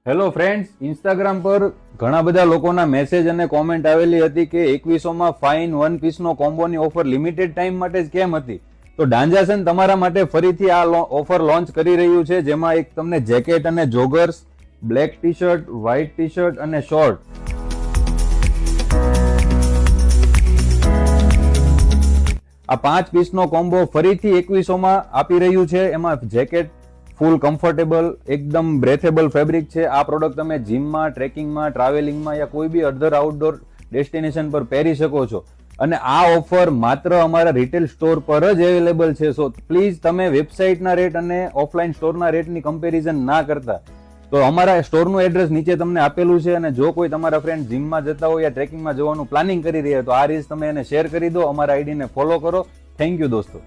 Hello friends, Instagram પર ઘણા બધા લોકોના મેસેજ અને કોમેન્ટ આવેલી હતી કે 2100માં ફાઇન વન પીસનો કોમ્બોની ઓફર લિમિટેડ ટાઈમ માટે જ કેમ હતી. તો ડાંજાસન તમારા માટે ફરીથી આ ઓફર લોન્ચ કરી રહ્યું છે, જેમાં એક તમને જેકેટ અને joggers, black tea shirt, white T shirt અને શોર્ટ આ 5 પીસનો કોમ્બો ફરીથી 2100માં આપી રહ્યું છે. એમાં જેકેટ ફૂલ કમ્ફર્ટેબલ, એકદમ બ્રેથેબલ ફેબ્રિક છે. આ પ્રોડક્ટ તમે જીમમાં, ટ્રેકિંગમાં, ટ્રાવેલિંગમાં યા કોઈ બી અધર આઉટડોર ડેસ્ટિનેશન પર પહેરી શકો છો. અને આ ઓફર માત્ર અમારા રિટેલ સ્ટોર પર જ અવેલેબલ છે. સો પ્લીઝ તમે વેબસાઇટના રેટ અને ઓફલાઈન સ્ટોરના રેટની કમ્પેરિઝન ના કરતા. તો અમારા સ્ટોરનું એડ્રેસ નીચે તમને આપેલું છે, અને જો કોઈ તમારા ફ્રેન્ડ જીમમાં જતા હોય યા ટ્રેકિંગમાં જવાનું પ્લાનિંગ કરી રહ્યા તો આ રીલ્સ તમે એને શેર કરી દો, અમારા આઈડીને ફોલો કરો. થેન્ક યુ દોસ્તો.